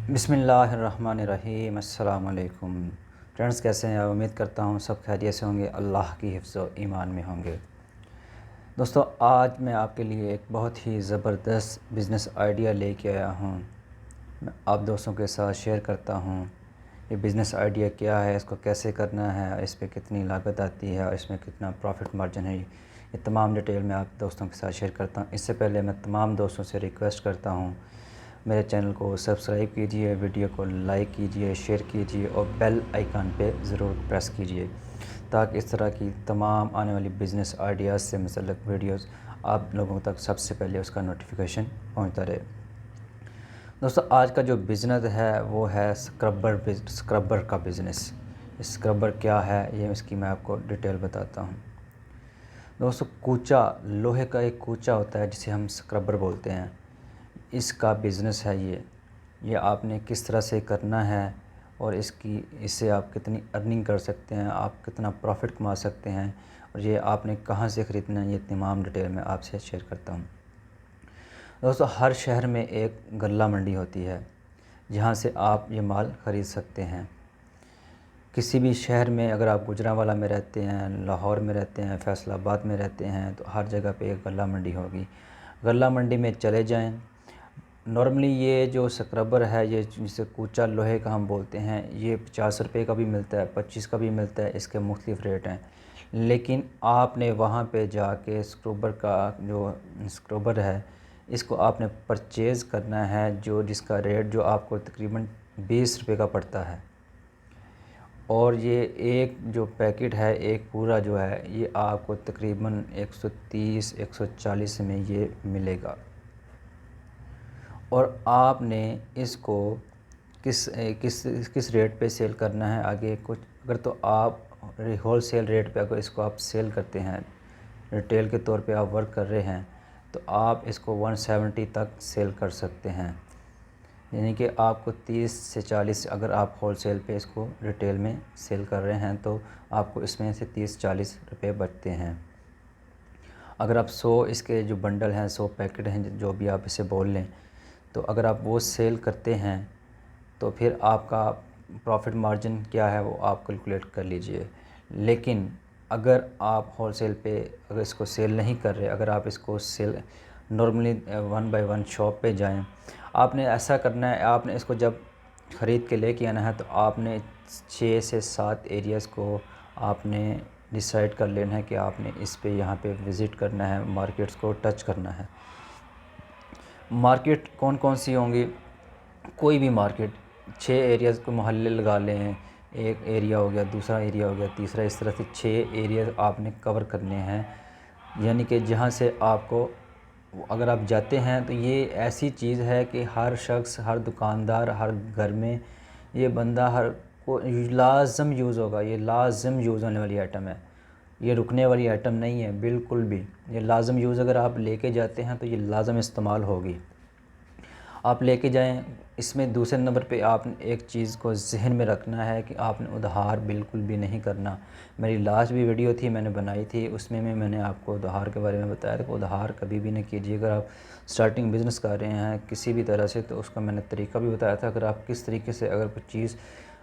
बिस्मिल्लाहिर्रहमानिर्रहीम। अस्सलाम वालेकुम फ्रेंड्स, कैसे हैं आप? उम्मीद करता हूँ सब खैरियत से होंगे, अल्लाह की हिफ्ज़ व ईमान में होंगे। दोस्तों, आज मैं आपके लिए एक बहुत ही ज़बरदस्त बिज़नेस आइडिया लेके आया हूँ। मैं आप दोस्तों के साथ शेयर करता हूँ ये बिज़नेस आइडिया क्या है, इसको कैसे करना है, इस पर कितनी लागत आती है और इसमें कितना प्रॉफिट मार्जिन है। ये तमाम डिटेल मैं आप दोस्तों के साथ शेयर करता हूँ। इससे पहले मैं तमाम दोस्तों से रिक्वेस्ट करता हूँ, मेरे चैनल को सब्सक्राइब कीजिए, वीडियो को लाइक कीजिए, शेयर कीजिए और बेल आइकन पे ज़रूर प्रेस कीजिए, ताकि इस तरह की तमाम आने वाली बिज़नेस आइडियाज़ से मुतल्लिक़ वीडियोस आप लोगों तक सबसे पहले उसका नोटिफिकेशन पहुंचता रहे। दोस्तों, आज का जो बिज़नेस है वो है स्क्रबर का बिज़नेस। स्क्रबर क्या है, ये इसकी मैं आपको डिटेल बताता हूँ। दोस्तों, कूचा, लोहे का एक कूचा होता है जिसे हम स्क्रबर बोलते हैं, इसका बिज़नेस है ये आपने किस तरह से करना है और इससे आप कितनी अर्निंग कर सकते हैं, आप कितना प्रॉफिट कमा सकते हैं और ये आपने कहाँ से ख़रीदना है, ये तमाम डिटेल मैं आपसे शेयर करता हूँ। दोस्तों, हर शहर में एक गल्ला मंडी होती है जहाँ से आप ये माल ख़रीद सकते हैं। किसी भी शहर में, अगर आप गुजरांवाला में रहते हैं, लाहौर में रहते हैं, फैसलाबाद में रहते हैं, तो हर जगह पे एक गल्ला मंडी होगी। गल्ला मंडी में चले जाएं। नॉर्मली ये जो स्क्रबर है, ये जिसे कूचा लोहे का हम बोलते हैं, ये 50 रुपये का भी मिलता है, 25 का भी मिलता है, इसके मुख्तलिफ़ रेट हैं। लेकिन आपने वहाँ पे जाके स्क्रबर का जो स्क्रबर है, इसको आपने परचेज़ करना है, जिसका रेट जो आपको तकरीबन 20 रुपये का पड़ता है। और ये एक जो पैकेट है, एक पूरा जो है, ये आपको तकरीबन 130-140 में ये मिलेगा। और आपने इसको किस किस किस रेट पे सेल करना है आगे कुछ, अगर तो आप होल सेल रेट पे अगर इसको आप सेल करते हैं, रिटेल के तौर पे आप वर्क कर रहे हैं, तो आप इसको 170 तक सेल कर सकते हैं। यानी कि आपको 30 से 40, अगर आप होल सेल पे इसको रिटेल में सेल कर रहे हैं तो आपको इसमें से 30-40 रुपये बचते हैं। अगर आप 100 इसके जो बंडल हैं, 100 पैकेट हैं, जो भी आप इसे बोल लें, तो अगर आप वो सेल करते हैं तो फिर आपका प्रॉफिट मार्जिन क्या है वो आप कैलकुलेट कर लीजिए। लेकिन अगर आप होल सेल पे अगर इसको सेल नहीं कर रहे, अगर आप इसको सेल नॉर्मली 1 बाय 1 शॉप पे जाएं, आपने ऐसा करना है, आपने इसको जब ख़रीद के लेके आना है तो आपने 6 से 7 एरियाज़ को आपने डिसाइड कर लेना है कि आपने इस पे यहाँ पे विज़िट करना है, मार्केट्स को टच करना है। मार्केट कौन कौन सी होंगी? कोई भी मार्केट, 6 एरियाज़ को मोहल्ले लगा लें, एक एरिया हो गया, दूसरा एरिया हो गया, तीसरा, इस तरह से 6 एरिया आपने कवर करने हैं। यानी कि जहाँ से आपको, अगर आप जाते हैं तो ये ऐसी चीज़ है कि हर शख्स, हर दुकानदार, हर घर में ये बंदा हर को लाज़म यूज़ होगा। ये लाज़म यूज़ होने वाली आइटम है, ये रुकने वाली आइटम नहीं है बिल्कुल भी। ये लाज़म यूज़ अगर आप लेके जाते हैं तो ये लाज़म इस्तेमाल होगी, आप लेके जाएं। इसमें दूसरे नंबर पे आपने एक चीज़ को जहन में रखना है कि आपने उधार बिल्कुल भी नहीं करना। मेरी लास्ट भी वीडियो थी, मैंने बनाई थी, उसमें मैंने आपको उधार के बारे में बताया था कि उधार कभी भी नहीं कीजिए। अगर आप स्टार्टिंग बिज़नेस कर रहे हैं किसी भी तरह से, तो उसका मैंने तरीका भी बताया था। अगर आप किस तरीके से, अगर कोई चीज़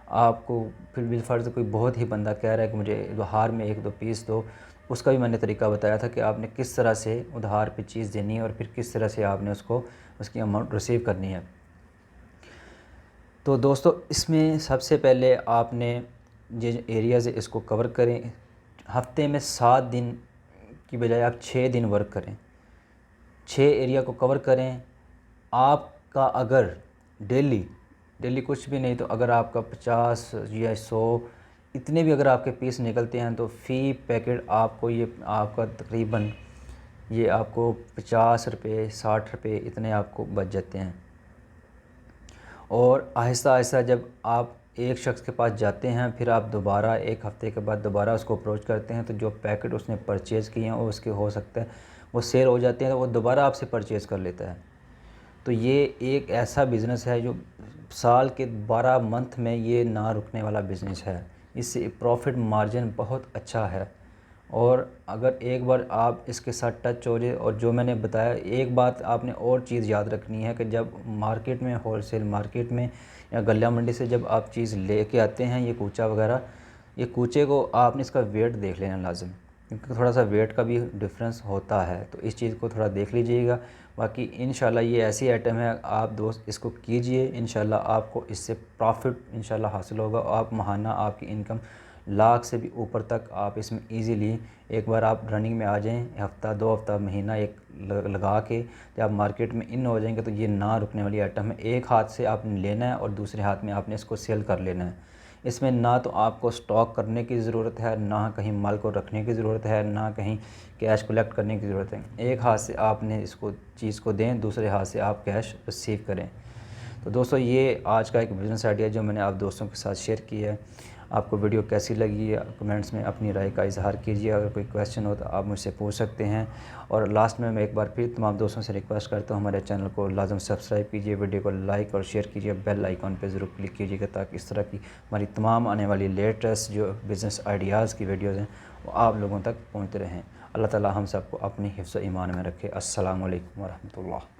आपको फिर बिलफ़र्ज़ कोई बहुत ही बंदा कह रहा है कि मुझे उधार में 1-2 पीस दो, उसका भी मैंने तरीका बताया था कि आपने किस तरह से उधार पे चीज़ देनी है और फिर किस तरह से आपने उसकी अमाउंट रिसीव करनी है। तो दोस्तों, इसमें सबसे पहले आपने ये जो एरियाज़ है इसको कवर करें। हफ्ते में 7 दिन की बजाय आप 6 दिन वर्क करें, 6 एरिया को कवर करें। आपका अगर डेली डेली कुछ भी नहीं तो अगर आपका 50 या 100 इतने भी अगर आपके पीस निकलते हैं, तो फ़ी पैकेट आपको ये आपका तकरीबन ये आपको 50 रुपये, 60 रुपये इतने आपको बच जाते हैं। और आहिस्ता आहिस्ता जब आप एक शख्स के पास जाते हैं, फिर आप दोबारा 1 हफ़्ते के बाद दोबारा उसको अप्रोच करते हैं, तो जो पैकेट उसने परचेज़ किए हैं वो उसके हो सकता है वो सेल हो जाते हैं, तो वो दोबारा आपसे परचेज़ कर लेता है। तो ये एक ऐसा बिज़नेस है जो साल के 12 मंथ में ये ना रुकने वाला बिज़नेस है। इससे प्रॉफिट मार्जिन बहुत अच्छा है और अगर एक बार आप इसके साथ टच हो जाए, और जो मैंने बताया, एक बात आपने और चीज़ याद रखनी है कि जब मार्केट में, होलसेल मार्केट में या गल्ला मंडी से जब आप चीज़ लेके आते हैं, ये कूचा वगैरह, ये कूचे को आपने इसका वेट देख लेना लाजम, क्योंकि थोड़ा सा वेट का भी डिफरेंस होता है, तो इस चीज़ को थोड़ा देख लीजिएगा। बाकी इंशाल्लाह ये ऐसी आइटम है, आप दोस्त इसको कीजिए, इंशाल्लाह आपको इससे प्रॉफिट इंशाल्लाह हासिल होगा। आप महाना आपकी इनकम लाख से भी ऊपर तक आप इसमें इजीली, एक बार आप रनिंग में आ जाएं, हफ़्ता 2 हफ़्ता महीना एक लगा के जब आप मार्केट में इन हो जाएंगे, तो ये ना रुकने वाली आइटम है। एक हाथ से आपने लेना है और दूसरे हाथ में आपने इसको सेल कर लेना है। इसमें ना तो आपको स्टॉक करने की ज़रूरत है, ना कहीं माल को रखने की ज़रूरत है, ना कहीं कैश कलेक्ट करने की ज़रूरत है। एक हाथ से आपने इसको चीज़ को दें, दूसरे हाथ से आप कैश रिसीव करें। तो दोस्तों, ये आज का एक बिज़नेस आइडिया जो मैंने आप दोस्तों के साथ शेयर किया है। आपको वीडियो कैसी लगी है, कमेंट्स में अपनी राय का इज़हार कीजिए। अगर कोई क्वेश्चन हो तो आप मुझसे पूछ सकते हैं। और लास्ट में मैं एक बार फिर तमाम दोस्तों से रिक्वेस्ट करता हूँ, हमारे चैनल को लाजम सब्सक्राइब कीजिए, वीडियो को लाइक और शेयर कीजिए, बेल आइकॉन पे ज़रूर क्लिक कीजिएगा, ताकि इस तरह की हमारी तमाम आने वाली लेटेस्ट जो बिज़नेस आइडियाज़ की वीडियोज़ हैं वो आप लोगों तक पहुँचते रहें। अल्लाह ताला हम सबको अपनी हिफ्ज़ ईमान में रखे। अस्सलामु अलैकुम व रहमतुल्लाह।